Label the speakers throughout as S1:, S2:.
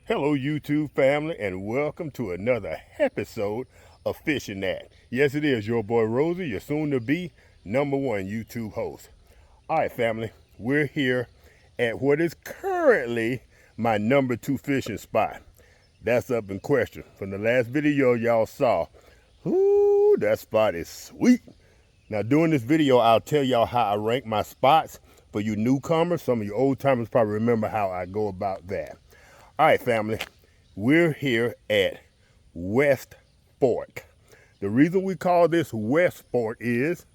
S1: Hello YouTube family, and welcome to another episode of This&dat. Yes, it is your boy Rosie, your soon to be #1 YouTube host. Alright family, we're here at what is currently my #2 fishing spot. That's up in question. From the last video y'all saw, ooh, that spot is sweet. Now during this video, I'll tell y'all how I rank my spots. For you newcomers, some of you old timers probably remember how I go about that. All right, family, we're here at West Fork. The reason we call this West Fork is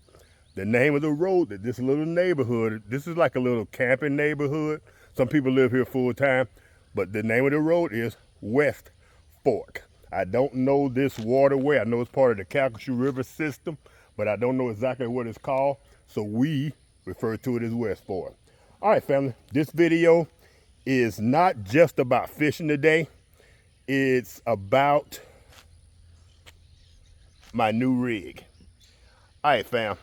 S1: the name of the road that this little neighborhood, this is like a little camping neighborhood. Some people live here full time, but the name of the road is West Fork. I don't know this waterway. I know it's part of the Calcasieu River system, but I don't know exactly what it's called. So we refer to it as West Fork. All right, family, this video is not just about fishing today. It's about my new rig. All right, fam.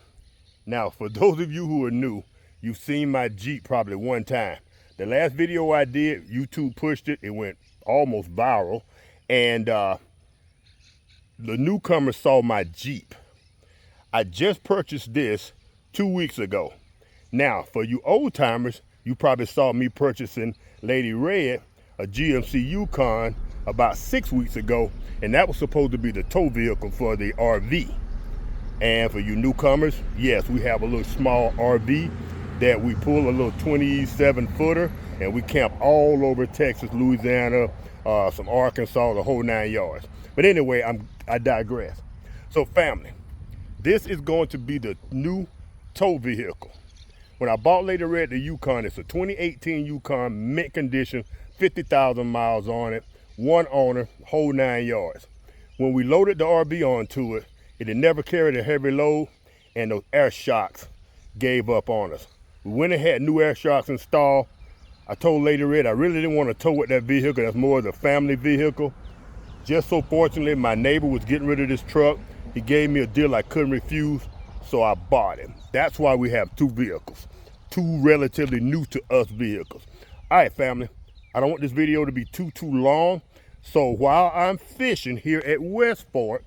S1: Now, for those of you who are new, you've seen my Jeep probably one time. The last video I did, YouTube pushed it. It went almost viral. And the newcomers saw my Jeep. I just purchased this 2 weeks ago. Now, for you old timers, you probably saw me purchasing Lady Red, a GMC Yukon, about 6 weeks ago, and that was supposed to be the tow vehicle for the RV. And for you newcomers, yes, we have a little small RV that we pull, a little 27-footer, and we camp all over Texas, Louisiana, some Arkansas, the whole 9 yards. But anyway, I digress. So family, this is going to be the new tow vehicle. When I bought Lady Red the Yukon, it's a 2018 Yukon, mint condition, 50,000 miles on it, one owner, whole 9 yards. When we loaded the RV onto it, it had never carried a heavy load, and those air shocks gave up on us. We went and had new air shocks installed. I told Lady Red I really didn't want to tow with that vehicle. That's more of the family vehicle. Just so fortunately, my neighbor was getting rid of this truck. He gave me a deal I couldn't refuse, so I bought it. That's why we have two vehicles, two relatively new to us vehicles. All right, family, I don't want this video to be too long. So while I'm fishing here at West Fork,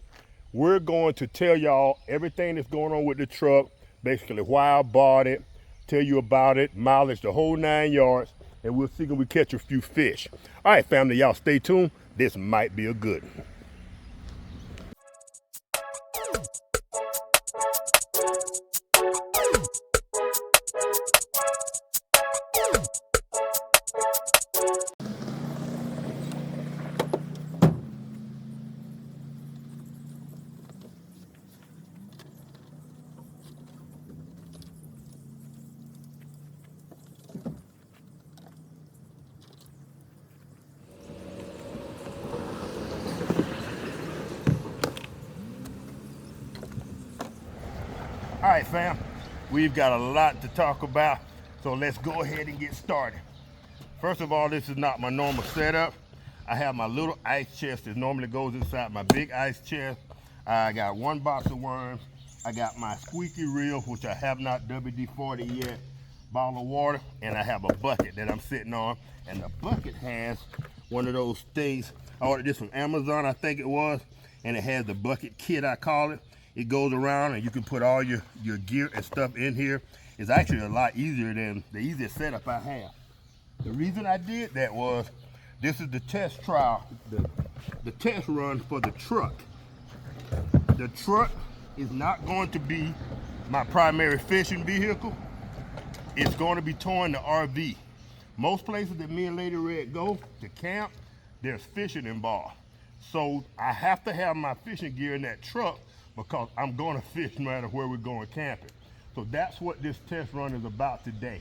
S1: we're going to tell y'all everything that's going on with the truck, basically why I bought it, tell you about it, mileage, the whole 9 yards, and we'll see if we catch a few fish. All right, family, y'all stay tuned. This might be a good one. All right, fam, we've got a lot to talk about, so let's go ahead and get started. First of all, this is not my normal setup. I have my little ice chest that normally goes inside my big ice chest. I got one box of worms. I got my squeaky reel, which I have not WD-40 yet, bottle of water, and I have a bucket that I'm sitting on. And the bucket has one of those things. I ordered this from Amazon, I think it was, and it has the bucket kit, I call it. It goes around and you can put all your gear and stuff in here. It's actually a lot easier than the easiest setup I have. The reason I did that was, this is the test trial, the test run for the truck. The truck is not going to be my primary fishing vehicle. It's going to be towing the RV. Most places that me and Lady Red go to camp, there's fishing involved. So I have to have my fishing gear in that truck because I'm going to fish no matter where we're going camping. So that's what this test run is about today.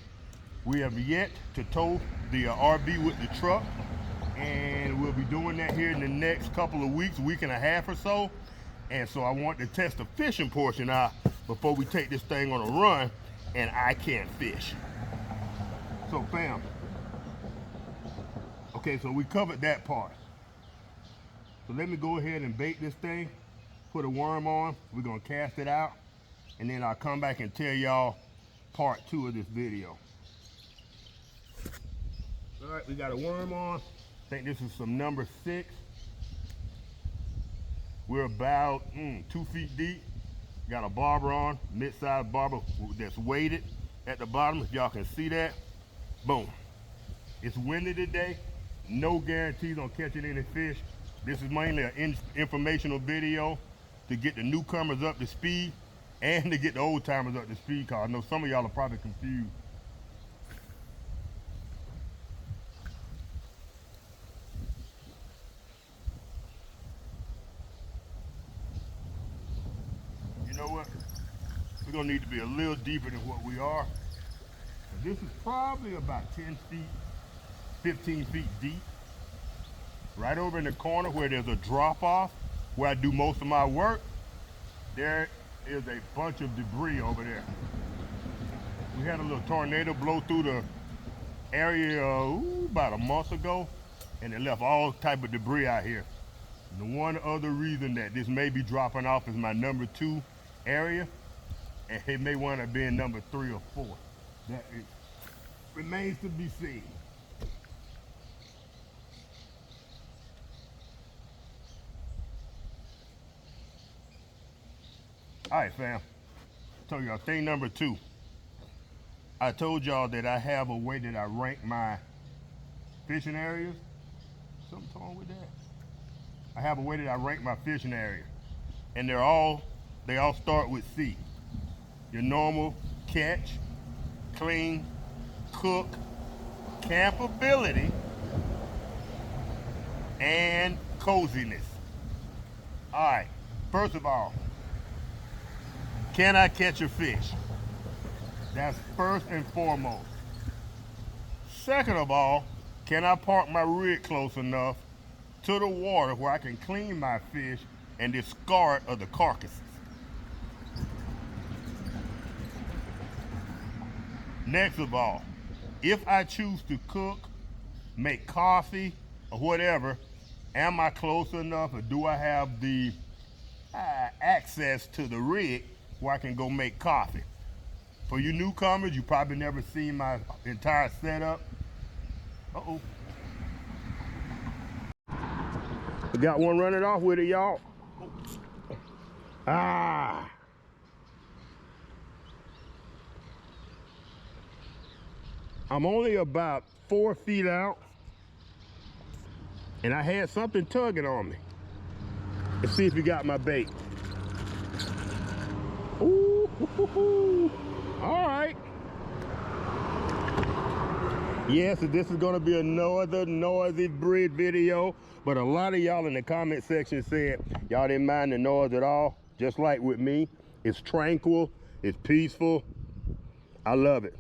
S1: We have yet to tow the RV with the truck, and we'll be doing that here in the next couple of weeks, week and a half or so. And so I want to test the fishing portion out before we take this thing on a run and I can't fish. So fam, okay, so we covered that part. So let me go ahead and bait this thing, put a worm on, we're gonna cast it out, and then I'll come back and tell y'all part 2 of this video. All right, we got a worm on. think this is some number 6. We're about 2 feet deep. Got a barber on, mid-sized barber that's weighted at the bottom, if y'all can see that. Boom. It's windy today. No guarantees on catching any fish. This is mainly an informational video to get the newcomers up to speed and to get the old timers up to speed, because I know some of y'all are probably confused. You know what? We're gonna need to be a little deeper than what we are. This is probably about 10 feet, 15 feet deep. Right over in the corner where there's a drop off, where I do most of my work, there is a bunch of debris over there. We had a little tornado blow through the area about a month ago, and it left all type of debris out here. And the one other reason that this may be dropping off is my number 2 area, and it may wind up being number 3 or 4. That remains to be seen. All right, fam. Told y'all thing number 2. I told y'all that I have a way that I rank my fishing areas. Something's wrong with that. I have a way that I rank my fishing area, and they all start with C. Your normal catch, clean, cook, campability, and coziness. All right. First of all, can I catch a fish? That's first and foremost. Second of all, can I park my rig close enough to the water where I can clean my fish and discard of the carcasses? Next of all, if I choose to cook, make coffee, or whatever, am I close enough, or do I have the access to the rig where I can go make coffee? For you newcomers, you probably never seen my entire setup. Uh-oh. I got one running off with it, y'all. Ah. I'm only about 4 feet out, and I had something tugging on me. Let's see if you got my bait. Ooh, all right. Yes, this is gonna be another noisy bridge video, but a lot of y'all in the comment section said y'all didn't mind the noise at all. Just like with me, it's tranquil, it's peaceful. I love it.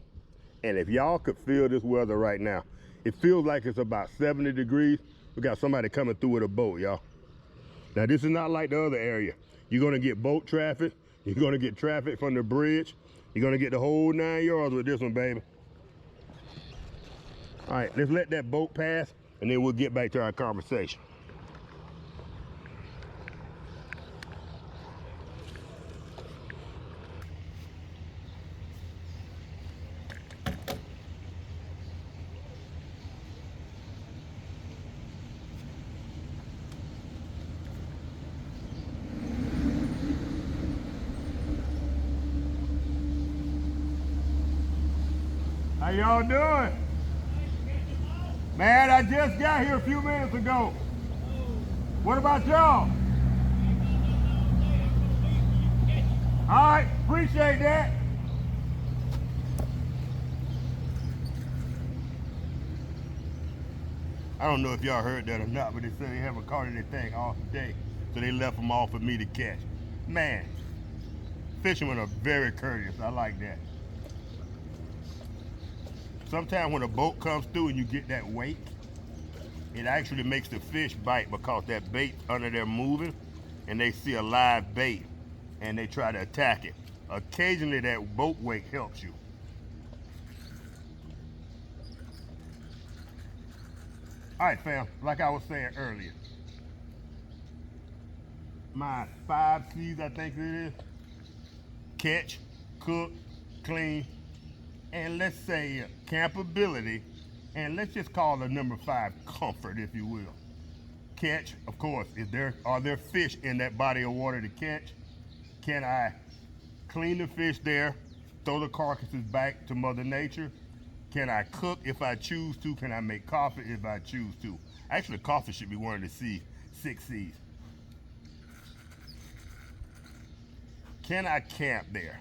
S1: And if y'all could feel this weather right now, it feels like it's about 70 degrees. We got somebody coming through with a boat, y'all. Now, this is not like the other area. You're gonna get boat traffic. You're gonna get traffic from the bridge. You're gonna get the whole 9 yards with this one, baby. All right, let's let that boat pass, and then we'll get back to our conversation. How y'all doing? Man, I just got here a few minutes ago. What about y'all? All right, appreciate that. I don't know if y'all heard that or not, but they said they haven't caught anything all day, so they left them all for me to catch. Man, fishermen are very courteous. I like that. Sometimes when a boat comes through and you get that wake, it actually makes the fish bite, because that bait under there moving, and they see a live bait and they try to attack it. Occasionally that boat wake helps you. All right, fam, like I was saying earlier, my 5 C's, I think it is: catch, cook, clean, and let's say campability And let's just call the number 5 comfort, if you will. Catch, of course, are there fish in that body of water to catch? Can I clean the fish there, throw the carcasses back to Mother Nature? Can I cook if I choose to? Can I make coffee if I choose to? Actually, coffee should be one of the 6 C's. Can I camp there?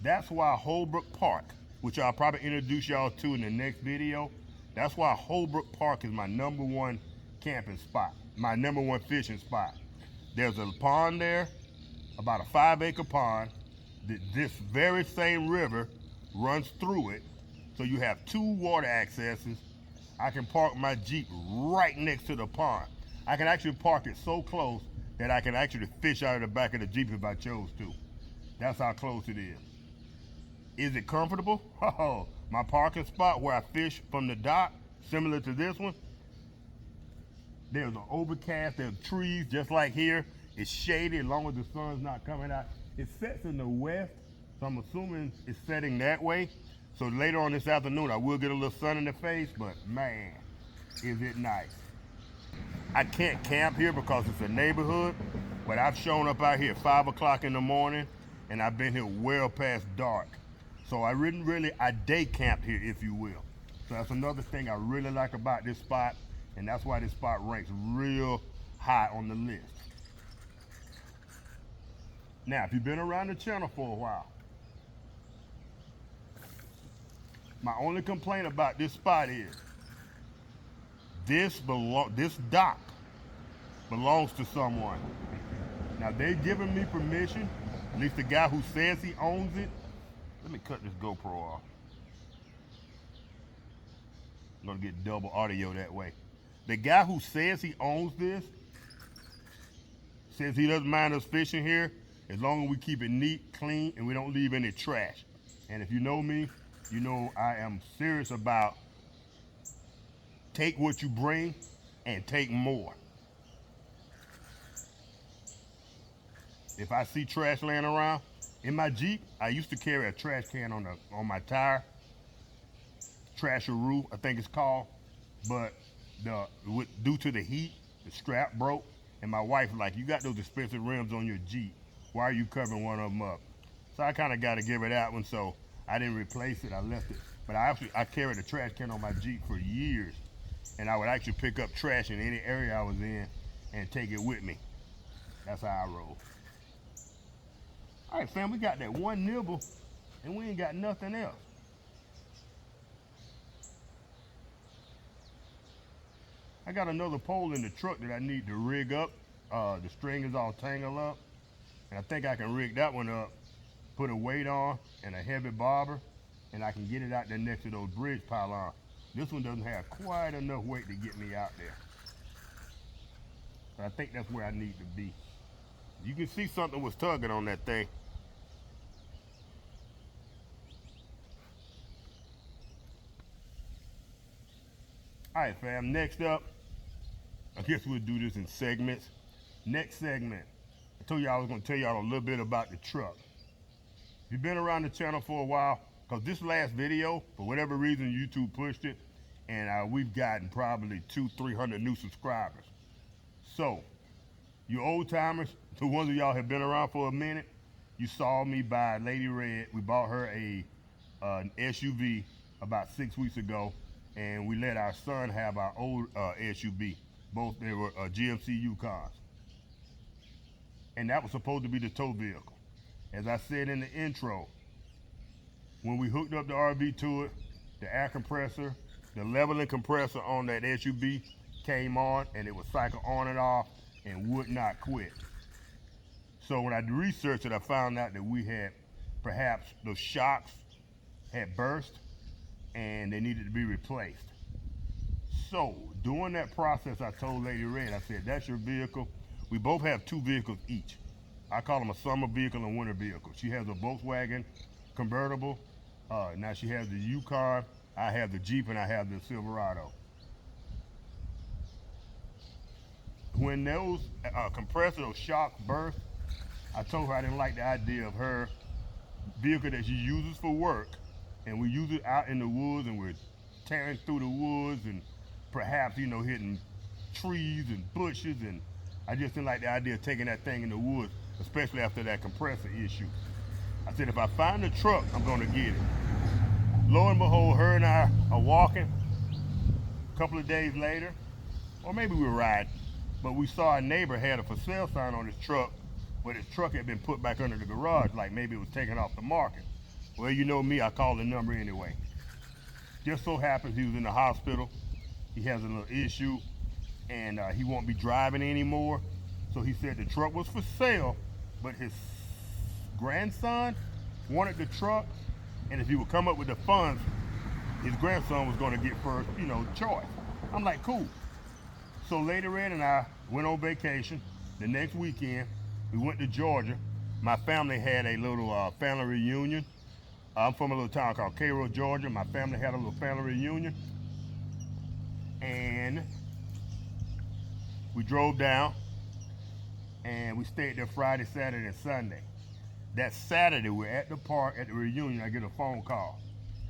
S1: That's why Holbrook Park, which I'll probably introduce y'all to in the next video, that's why Holbrook Park is my number 1 camping spot, my number 1 fishing spot. There's a pond there, about a 5-acre pond. This very same river runs through it, so you have 2 water accesses. I can park my Jeep right next to the pond. I can actually park it so close that I can actually fish out of the back of the Jeep if I chose to. That's how close it is. Is it comfortable? Oh, my parking spot where I fish from the dock, similar to this one, there's an overcast, there's trees just like here. It's shady as long as the sun's not coming out. It sets in the west, so I'm assuming it's setting that way. So later on this afternoon, I will get a little sun in the face, but man, is it nice. I can't camp here because it's a neighborhood, but I've shown up out here at 5 o'clock in the morning, and I've been here well past dark. So I day camped here, if you will. So that's another thing I really like about this spot, and that's why this spot ranks real high on the list. Now, if you've been around the channel for a while, my only complaint about this spot is this dock belongs to someone. Now, they've given me permission, at least the guy who says he owns it. Let me cut this GoPro off. I'm gonna get double audio that way. The guy who says he owns this says he doesn't mind us fishing here as long as we keep it neat, clean, and we don't leave any trash. And if you know me, you know I am serious about take what you bring and take more. If I see trash laying around, in my Jeep, I used to carry a trash can on my tire, trasheroo, I think it's called, but due to the heat, the strap broke, and my wife was like, you got those expensive rims on your Jeep, why are you covering one of them up? So I kind of got to give her that one, so I didn't replace it, I left it. But I carried a trash can on my Jeep for years, and I would actually pick up trash in any area I was in and take it with me. That's how I roll. All right, fam, we got that one nibble, and we ain't got nothing else. I got another pole in the truck that I need to rig up. The string is all tangled up, and I think I can rig that one up, put a weight on and a heavy bobber, and I can get it out there next to those bridge pylons. This one doesn't have quite enough weight to get me out there. But I think that's where I need to be. You can see something was tugging on that thing. All right, fam, next up, I guess we'll do this in segments. Next segment, I told you I was gonna tell y'all a little bit about the truck. If you've been around the channel for a while, because this last video, for whatever reason, YouTube pushed it, and we've gotten probably 200-300 new subscribers. So, you old timers, the ones of y'all have been around for a minute, you saw me buy Lady Red. We bought her an SUV about 6 weeks ago, and we let our son have our old SUV. Both, they were GMC Yukons. And that was supposed to be the tow vehicle. As I said in the intro, when we hooked up the RV to it, the air compressor, the leveling compressor on that SUV came on, and it would cycle on and off and would not quit. So when I researched it, I found out that we had perhaps those shocks had burst and they needed to be replaced. So during that process, I told Lady Red, I said, that's your vehicle. We both have 2 vehicles each. I call them a summer vehicle and winter vehicle. She has a Volkswagen convertible. Now she has the Yukon, I have the Jeep, and I have the Silverado. When those compressor or shocks burst, I told her I didn't like the idea of her vehicle that she uses for work, and we use it out in the woods, and we're tearing through the woods and perhaps, hitting trees and bushes. And I just didn't like the idea of taking that thing in the woods, especially after that compressor issue. I said, if I find the truck, I'm going to get it. Lo and behold, her and I are walking a couple of days later, or maybe we were riding, but we saw a neighbor had a for sale sign on his truck, but his truck had been put back under the garage, like maybe it was taken off the market. Well, you know me, I called the number anyway. Just so happens he was in the hospital. He has a little issue, and he won't be driving anymore. So he said the truck was for sale, but his grandson wanted the truck, and if he would come up with the funds, his grandson was going to get first, choice. I'm like, cool. So Lady Red and I went on vacation. The next weekend, we went to Georgia. My family had a little family reunion. I'm from a little town called Cairo, Georgia. My family had a little family reunion. And we drove down, and we stayed there Friday, Saturday, and Sunday. That Saturday, we're at the park at the reunion. I get a phone call,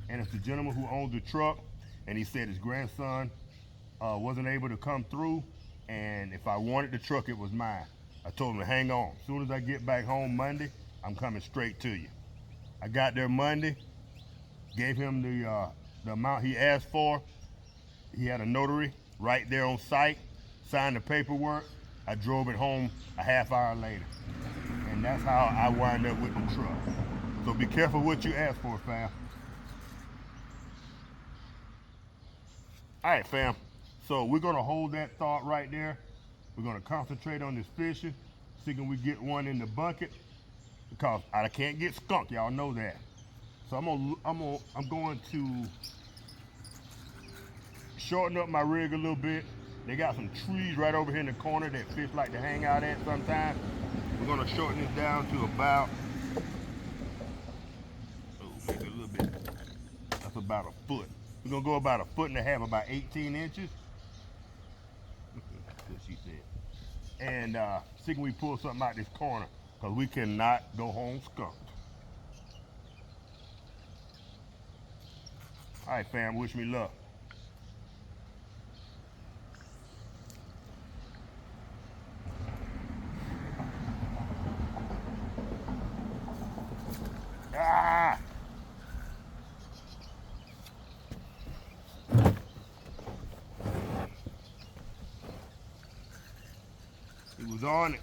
S1: and it's the gentleman who owns the truck, and he said his grandson wasn't able to come through, and if I wanted the truck, it was mine. I told him to hang on. As soon as I get back home Monday, I'm coming straight to you. I got there Monday, gave him the amount he asked for. He had a notary right there on site, signed the paperwork. I drove it home a half hour later. And that's how I wind up with the truck. So be careful what you ask for, fam. All right, fam. So we're gonna hold that thought right there. We're gonna concentrate on this fishing, see can we get one in the bucket, because I can't get skunked. Y'all know that. So I'm going to shorten up my rig a little bit. They got some trees right over here in the corner that fish like to hang out at sometimes. We're gonna shorten this down to about, maybe a little bit. That's about a foot. We're gonna go about 1.5 feet, about 18 inches. That's what she said. And see can we pull something out this corner, because we cannot go home skunked. All right, fam, wish me luck. Ah! He was on it.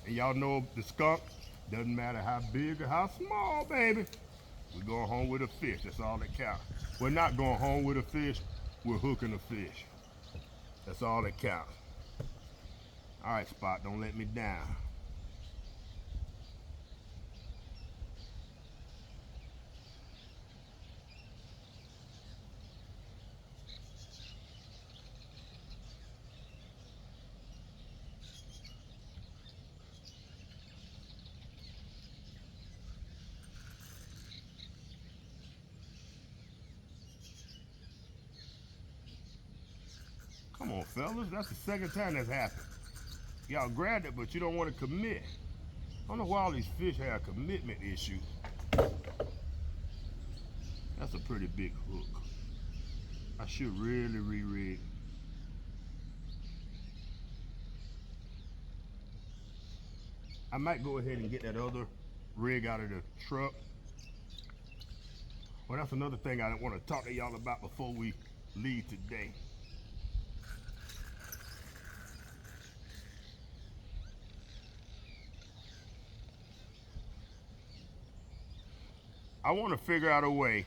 S1: And y'all know the skunk, doesn't matter how big or how small, baby. We're going home with a fish, that's all that counts. We're not going home with a fish, we're hooking a fish. That's all that counts. All right, Spot, don't let me down. Come on, fellas, that's the second time that's happened. Y'all grabbed it, but you don't want to commit. I don't know why all these fish have a commitment issue. That's a pretty big hook. I should really re-rig. I might go ahead and get that other rig out of the truck. Well, that's another thing I want to talk to y'all about before we leave today. I want to figure out a way.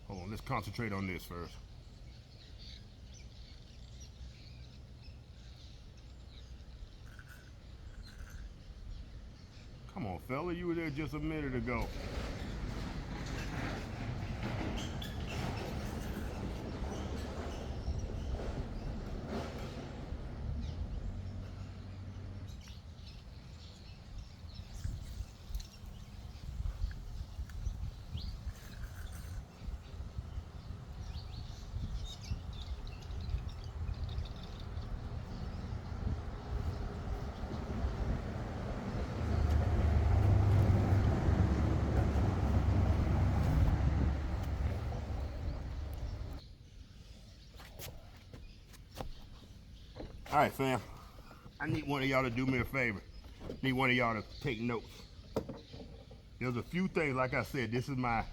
S1: Hold on, let's concentrate on this first. Come on, fella, you were there just a minute ago. All right, fam. I need one of y'all to do me a favor. I need one of y'all to take notes. There's a few things, like I said, this is my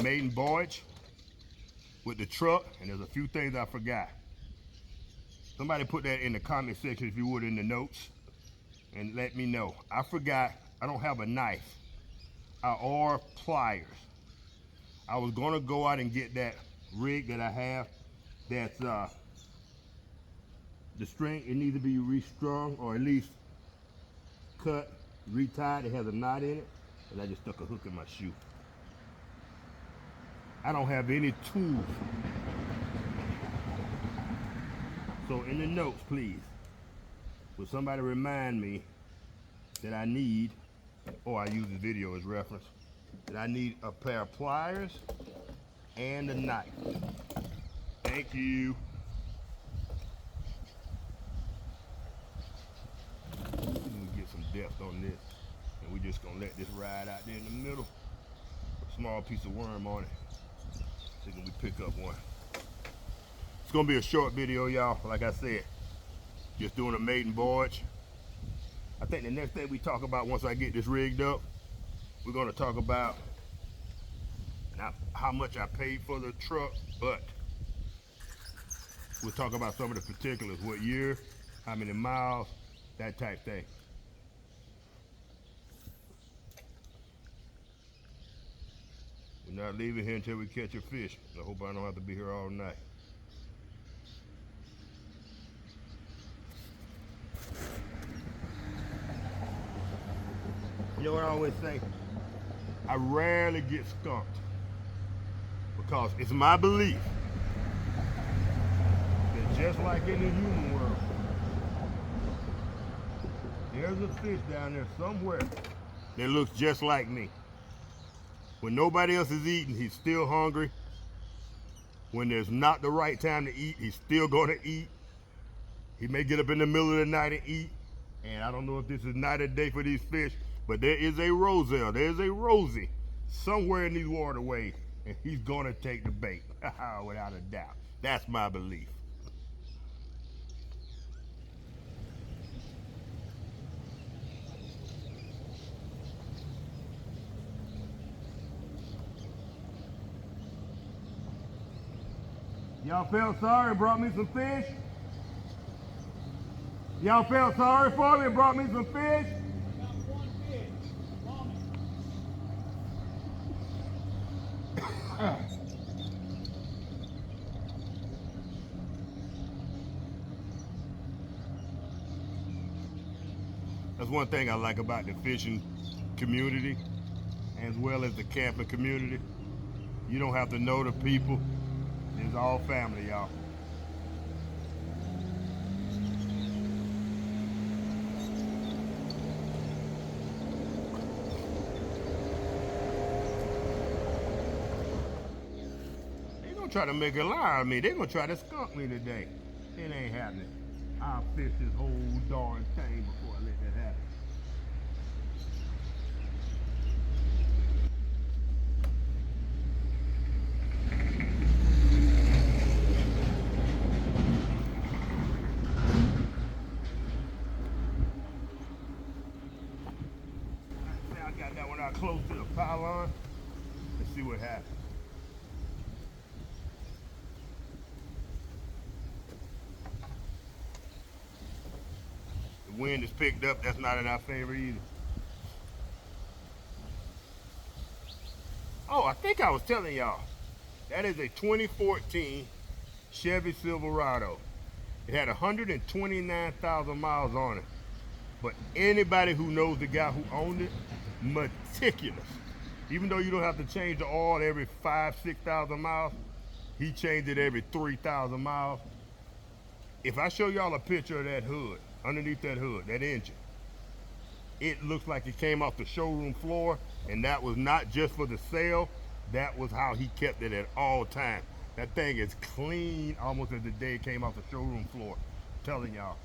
S1: maiden voyage with the truck, and there's a few things I forgot. Somebody put that in the comment section if you would in the notes and let me know. I forgot, I don't have a knife or pliers. I was gonna go out and get that rig that I have that's the string, it needs to be restrung or at least cut, retied. It has a knot in it, and I just stuck a hook in my shoe. I don't have any tools. So in the notes, please, will somebody remind me that I need, or I use this video as reference, that I need a pair of pliers and a knife. Thank you. Let me get some depth on this. And we're just gonna let this ride out there in the middle. A small piece of worm on it. See, can we pick up one? It's gonna be a short video, y'all. Like I said, just doing a maiden voyage. I think the next thing we talk about once I get this rigged up, we're gonna talk about not how much I paid for the truck, but we'll talk about some of the particulars, what year, how many miles, that type thing. We're not leaving here until we catch a fish. I hope I don't have to be here all night. You know what I always say? I rarely get skunked because it's my belief that just like in the human world, there's a fish down there somewhere that looks just like me. When nobody else is eating, he's still hungry. When there's not the right time to eat, he's still gonna eat. He may get up in the middle of the night and eat. And I don't know if this is night or day for these fish, but there is a Roselle, there's a Rosie somewhere in these waterways, and he's gonna take the bait, without a doubt. That's my belief. Y'all felt sorry and brought me some fish? Y'all felt sorry for me and brought me some fish?
S2: I got one fish. Promise.
S1: That's one thing I like about the fishing community as well as the camping community. You don't have to know the people. It's all family, y'all. They gonna try to make a lie of me. They gonna try to skunk me today. It ain't happening. I'll fish this whole darn thing before I let that happen. I got that one out close to the pylon. Let's see what happens. The wind is picked up. That's not in our favor either. Oh, I think I was telling y'all, that is a 2014 Chevy Silverado. It had 129,000 miles on it. But anybody who knows the guy who owned it, meticulous. Even though you don't have to change the oil every 5,000, 6,000 miles, he changed it every 3,000 miles. If I show y'all a picture of that hood, underneath that hood, that engine, it looks like it came off the showroom floor, and that was not just for the sale, that was how he kept it at all times. That thing is clean almost as the day it came off the showroom floor. I'm telling y'all,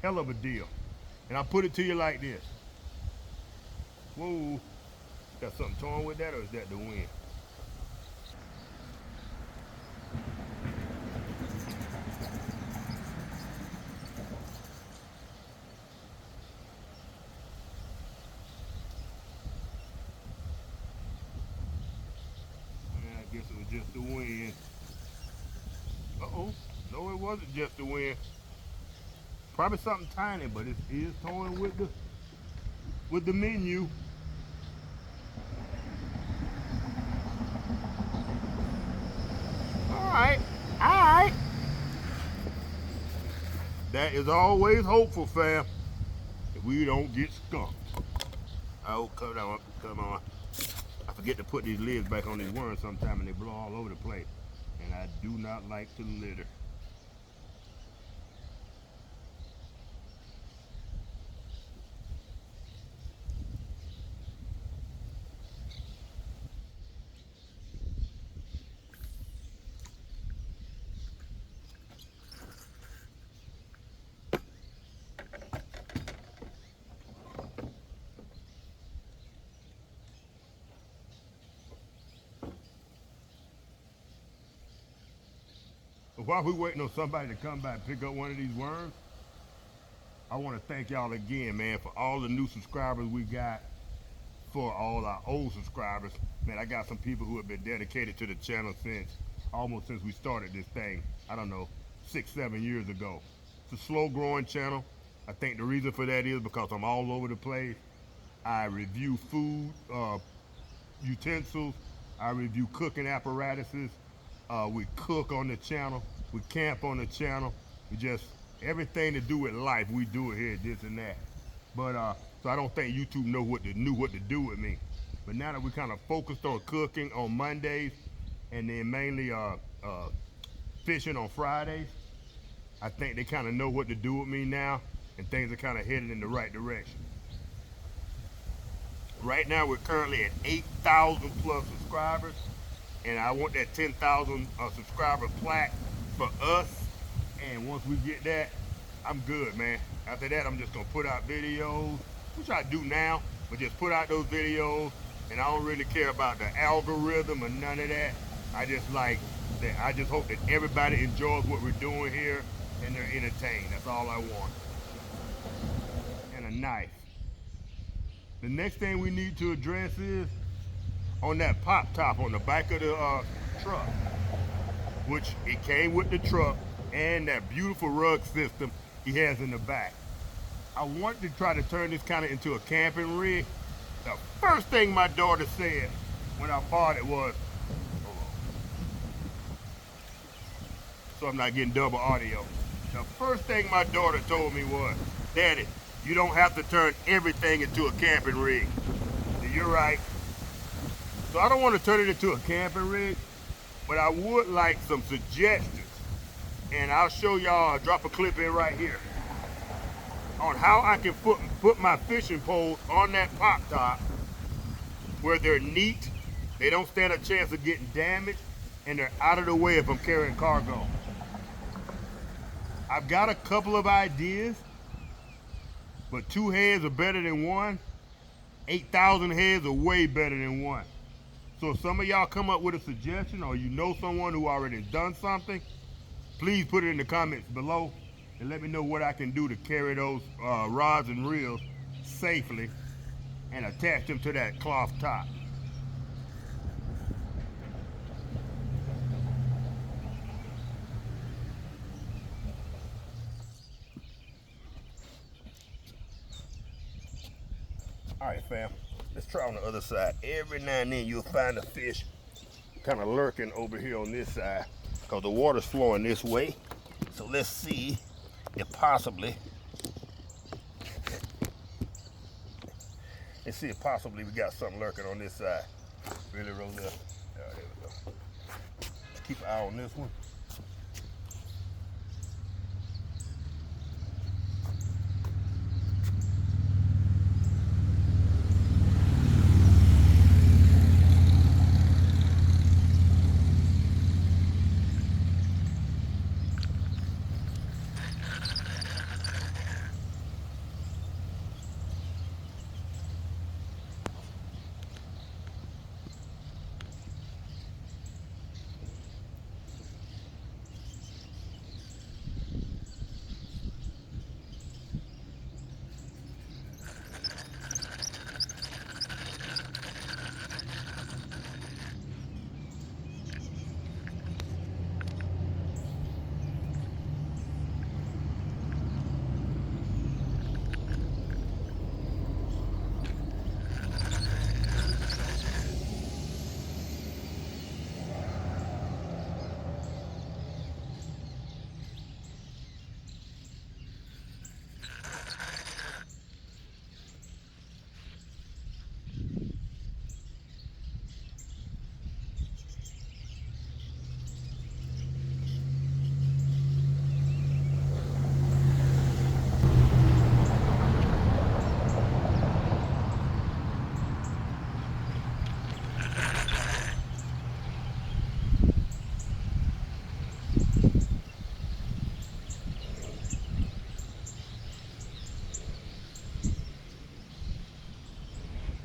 S1: hell of a deal. And I put it to you like this. Whoa, got something torn with that, or is that the wind? just the wind. Uh-oh. No, it wasn't just the wind. Probably something tiny, but it is toying with the menu. Alright. Alright. That is always hopeful, fam. If we don't get skunked. Oh, come on, come on. I forget to put these lids back on these worms sometime and they blow all over the place. And I do not like to litter. But while we're waiting on somebody to come by and pick up one of these worms, I want to thank y'all again, man, for all the new subscribers we got, for all our old subscribers. Man, I got some people who have been dedicated to the channel almost since we started this thing, I don't know, 6-7 years ago. It's a slow growing channel. I think the reason for that is because I'm all over the place. I review food, utensils, I review cooking apparatuses. We cook on the channel, we camp on the channel, we just, everything to do with life, we do it here, this and that. But so I don't think YouTube knew what to do with me. But now that we kind of focused on cooking on Mondays and then mainly fishing on Fridays, I think they kind of know what to do with me now, and things are kind of headed in the right direction. Right now we're currently at 8,000 plus subscribers, and I want that 10,000 subscriber plaque for us. And once we get that, I'm good, man. After that, I'm just gonna put out videos, which I do now, but just put out those videos, and I don't really care about the algorithm or none of that. I just like that. I just hope that everybody enjoys what we're doing here and they're entertained. That's all I want. And a knife. The next thing we need to address is on that pop top on the back of the truck, which it came with the truck and that beautiful rug system he has in the back. I wanted to try to turn this kind of into a camping rig. The first thing my daughter said when I bought it was, hold on, so I'm not getting double audio. The first thing my daughter told me was, Daddy, you don't have to turn everything into a camping rig. You're right. So I don't want to turn it into a camping rig, but I would like some suggestions. And I'll show y'all, I'll drop a clip in right here on how I can put my fishing poles on that pop top where they're neat, they don't stand a chance of getting damaged, and they're out of the way if I'm carrying cargo. I've got a couple of ideas, but 2 heads are better than one. 8,000 heads are way better than one. So if some of y'all come up with a suggestion or you know someone who already done something, please put it in the comments below and let me know what I can do to carry those rods and reels safely and attach them to that cloth top. All right, fam, let's try on the other side. Every now and then you'll find a fish kind of lurking over here on this side because the water's flowing this way. So let's see if possibly, we got something lurking on this side. Really roll up. Oh, there we go. Let's keep an eye on this one.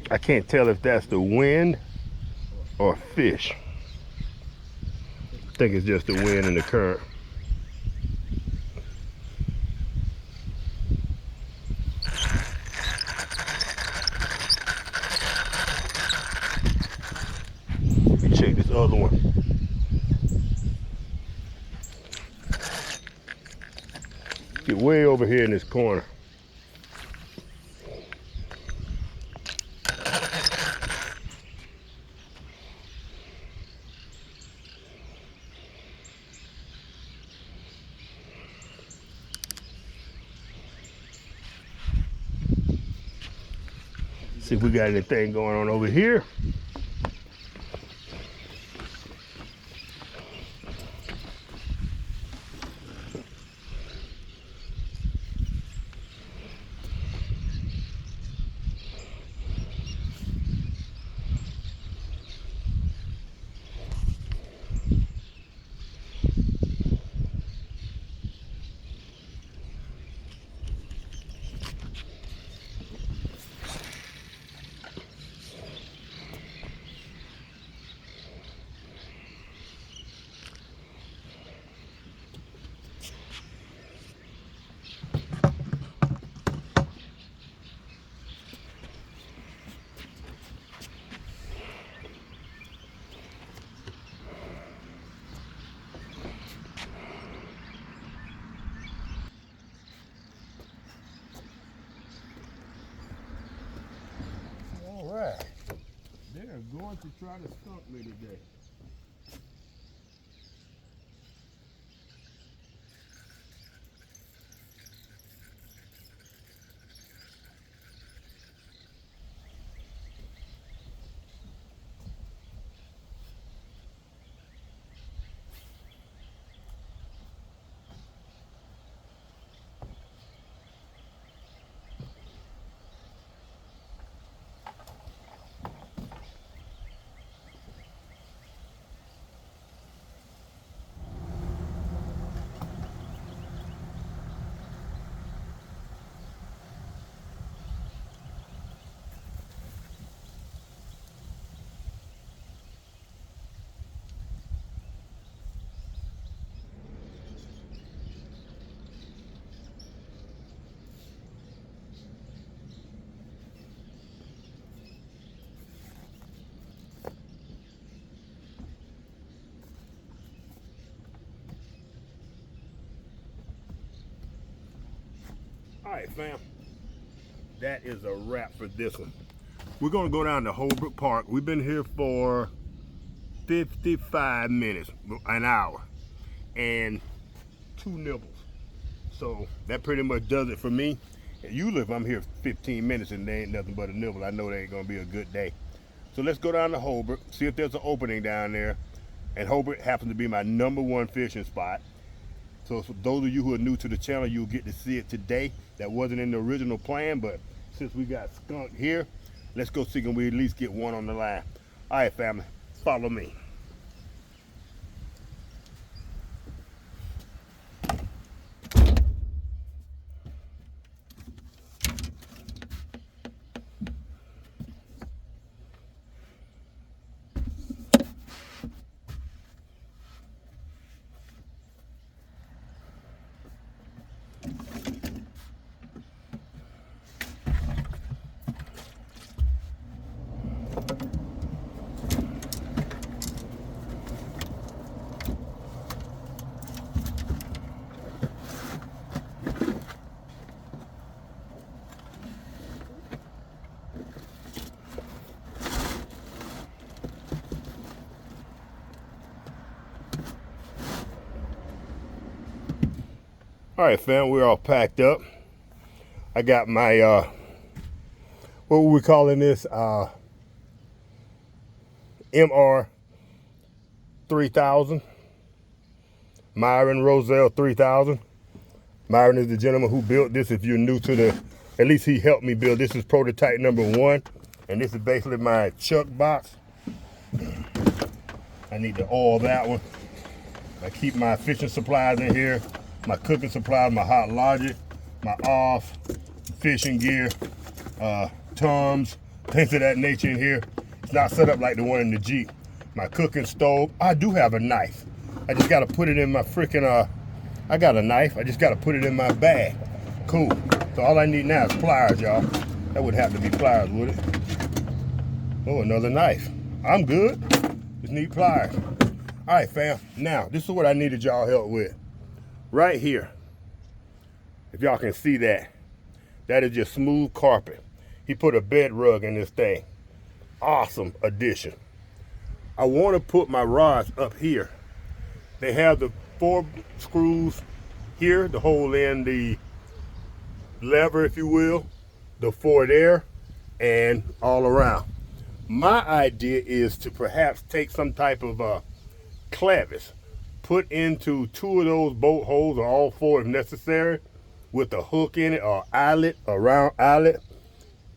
S1: I can't tell if that's the wind or fish. I think it's just the wind and the current. Let me check this other one. Get way over here in this corner. See if we got anything going on over here. All right. They're going to try to stump me today. All right, fam. That is a wrap for this one. We're gonna go down to Holbrook Park. We've been here for 55 minutes, an hour, and 2 nibbles. So that pretty much does it for me. Usually if I'm here 15 minutes and there ain't nothing but a nibble, I know that ain't gonna be a good day. So let's go down to Holbrook, see if there's an opening down there. And Holbrook happens to be my #1 fishing spot. So for those of you who are new to the channel, you'll get to see it today. That wasn't in the original plan, but since we got skunk here, let's go see can we at least get one on the line. All right, family, follow me. All right, fam, we're all packed up. I got my, what were we calling this? MR 3000. Myron Roselle 3000. Myron is the gentleman who built this. If you're new to the, at least he helped me build. This is prototype #1. And this is basically my chuck box. I need to oil that one. I keep my fishing supplies in here. My cooking supplies, my hot logic, my off, fishing gear, Tums, things of that nature in here. It's not set up like the one in the Jeep. My cooking stove. I do have a knife. I just got to put it in my freaking, I got a knife. I just got to put it in my bag. Cool. So all I need now is pliers, y'all. That would have to be pliers, would it? Oh, another knife. I'm good. Just need pliers. All right, fam. Now, this is what I needed y'all help with. Right here. If y'all can see that. That is just smooth carpet. He put a bed rug in this thing. Awesome addition. I want to put my rods up here. They have the 4 screws here to hold in the lever, if you will, the 4 there, and all around. My idea is to perhaps take some type of clevis, put into 2 of those bolt holes, or all 4 if necessary, with a hook in it, or eyelet, a round eyelet,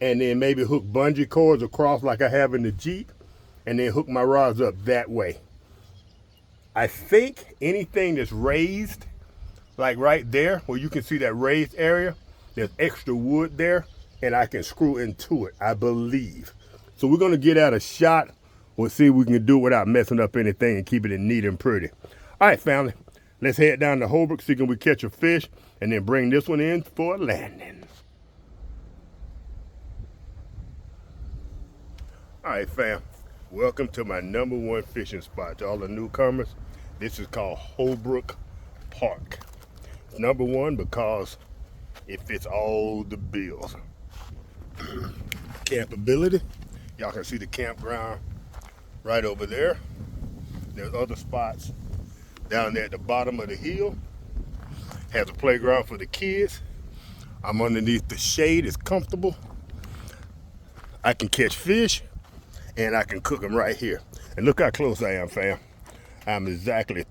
S1: and then maybe hook bungee cords across like I have in the Jeep, and then hook my rods up that way. I think anything that's raised, like right there, where you can see that raised area, there's extra wood there, and I can screw into it, I believe. So we're gonna get out a shot. We'll see if we can do it without messing up anything and keep it neat and pretty. All right, family, let's head down to Holbrook, see if we catch a fish, and then bring this one in for a landing. All right, fam, welcome to my #1 fishing spot. To all the newcomers, this is called Holbrook Park. It's #1 because it fits all the bills. Campability, y'all can see the campground right over there. There's other spots down there at the bottom of the hill. Has a playground for the kids. I'm underneath the shade, it's comfortable. I can catch fish and I can cook them right here. And look how close I am, fam. I'm exactly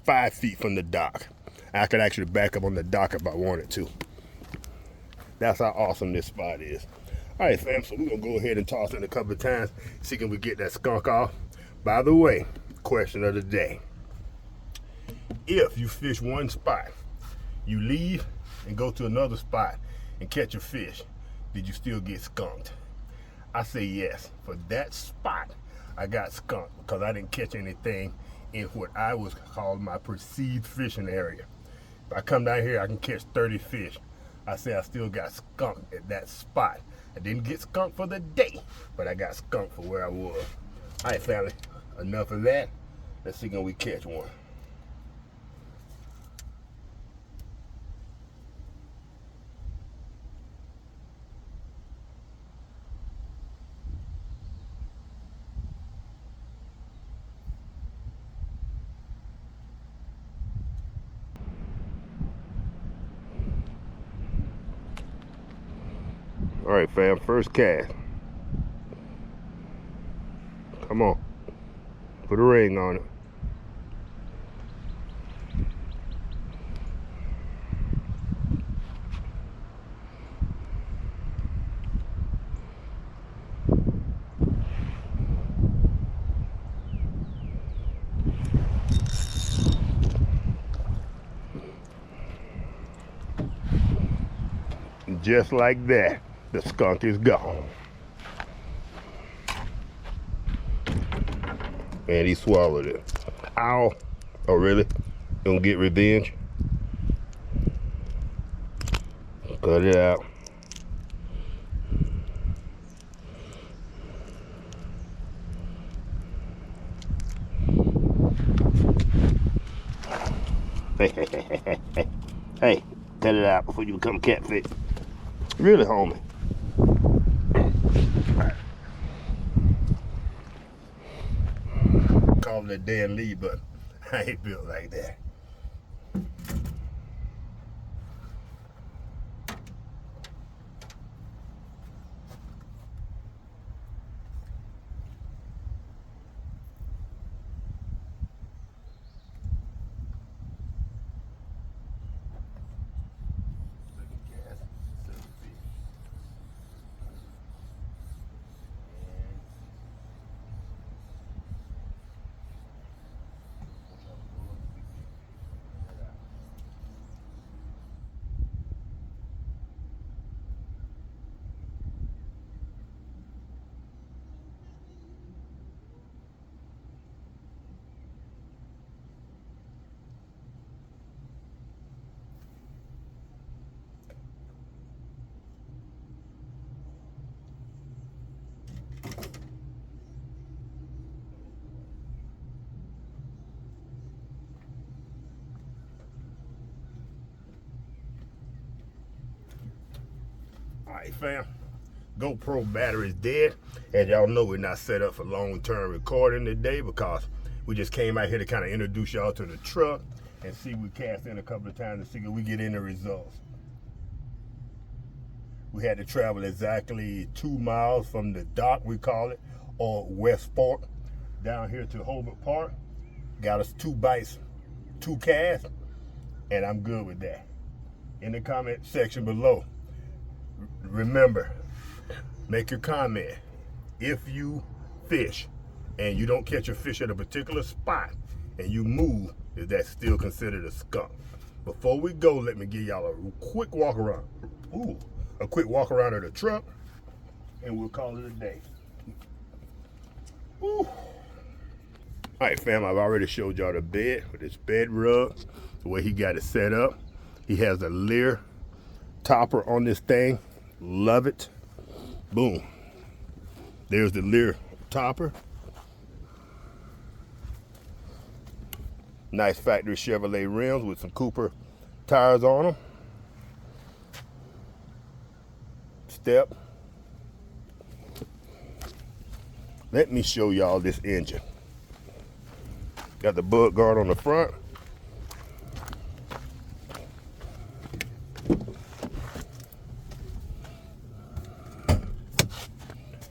S1: 5 feet from the dock. I could actually back up on the dock if I wanted to. That's how awesome this spot is. All right, fam, so we're gonna go ahead and toss it a couple of times, see can we get that skunk off. By the way, question of the day. If you fish one spot, you leave and go to another spot and catch a fish, did you still get skunked? I say yes. For that spot, I got skunked because I didn't catch anything in what I was called my perceived fishing area. If I come down here, I can catch 30 fish. I say I still got skunked at that spot. I didn't get skunked for the day, but I got skunked for where I was. All right, family, enough of that. Let's see can we catch one. All right, fam, first cast. Come on, put a ring on it. Just like that, the skunk is gone. And he swallowed it. Ow. Oh, really? Gonna get revenge? Cut it out. Hey, cut it out before you become catfish. Really, homie. Call it a dead lead, but I ain't built like that. right, fam. GoPro battery is dead. As y'all know, we're not set up for long-term recording today because we just came out here to kind of introduce y'all to the truck and see we cast in a couple of times to see if we get any results. We had to travel exactly 2 miles from the dock, we call it, or Westport, down here to Hobart Park. Got us 2 bites, 2 casts, and I'm good with that. In the comment section below, remember, make your comment. If you fish and you don't catch a fish at a particular spot and you move, is that still considered a skunk? Before we go, let me give y'all a quick walk around. A quick walk around of the truck, and we'll call it a day. All right, fam, I've already showed y'all the bed with his bed rug, the way he got it set up. He has a leer topper on this thing. Love it. Boom. There's the leer topper. Nice factory Chevrolet rims with some Cooper tires on them. Step. Let me show y'all this engine. Got the bug guard on the front.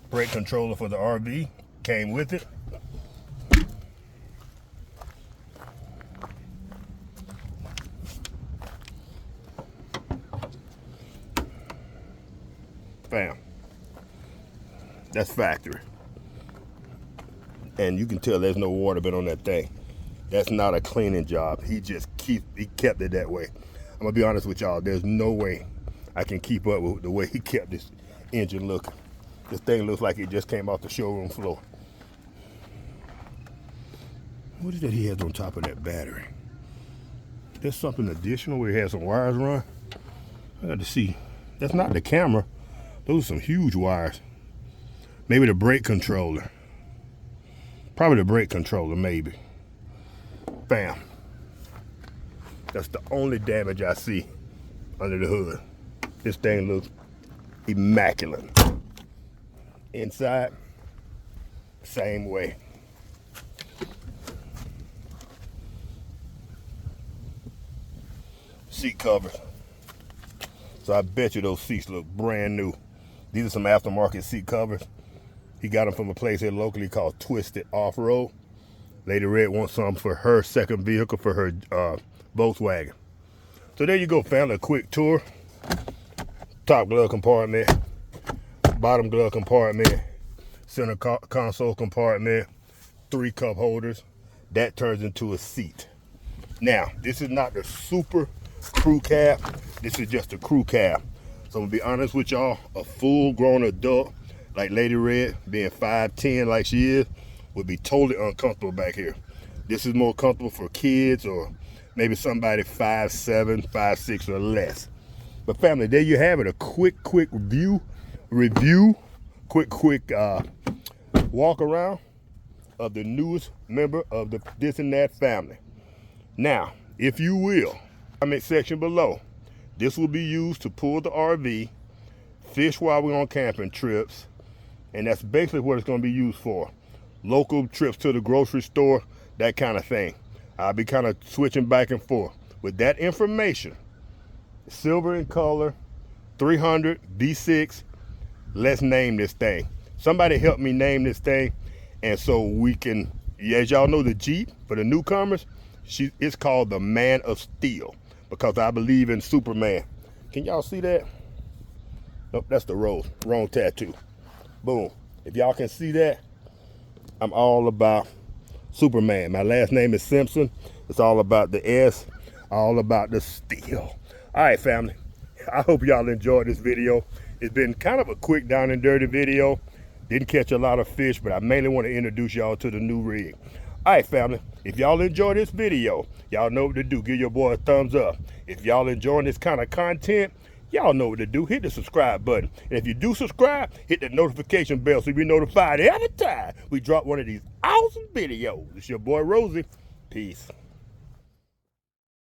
S1: Brake controller for the RV came with it. Bam. That's factory. And you can tell there's no water been on that thing. That's not a cleaning job. He kept it that way. I'm gonna be honest with y'all, there's no way I can keep up with the way he kept this engine looking. This thing looks like it just came off the showroom floor. What is that he has on top of that battery? There's something additional where he has some wires run. I got to see. That's not the camera. Those are some huge wires. Maybe the brake controller. Probably the brake controller, maybe. Bam. That's the only damage I see under the hood. This thing looks immaculate. Inside, same way. Seat covers. So I bet you those seats look brand new. These are some aftermarket seat covers. He got them from a place here locally called Twisted Off-Road. Lady Red wants some for her second vehicle for her Volkswagen. So there you go, family. A quick tour. Top glove compartment, bottom glove compartment, center console compartment, 3 cup holders. That turns into a seat. Now, this is not the super crew cab. This is just a crew cab. So I'm gonna be honest with y'all, a full grown adult like Lady Red, being 5'10" like she is, would be totally uncomfortable back here. This is more comfortable for kids or maybe somebody 5'7", 5'6", or less. But family, there you have it. A quick review, quick walk around of the newest member of the This&dat family. Now, if you will, comment section below. This will be used to pull the RV, fish while we're on camping trips, and that's basically what it's going to be used for. Local trips to the grocery store, that kind of thing. I'll be kind of switching back and forth. With that information, silver in color, 300 V6, let's name this thing. Somebody help me name this thing, and so we can, as y'all know, the Jeep, for the newcomers, it's called the Man of Steel, because I believe in Superman. Can y'all see that? Nope, that's the rose. Wrong tattoo. Boom. If y'all can see that, I'm all about Superman. My last name is Simpson. It's all about the S, all about the steel. All right, family. I hope y'all enjoyed this video. It's been kind of a quick down and dirty video. Didn't catch a lot of fish, but I mainly want to introduce y'all to the new rig. All right, family. If y'all enjoy this video, y'all know what to do. Give your boy a thumbs up. If y'all enjoying this kind of content, y'all know what to do. Hit the subscribe button. And if you do subscribe, hit the notification bell so you be notified every time we drop one of these awesome videos. It's your boy Rosie. Peace.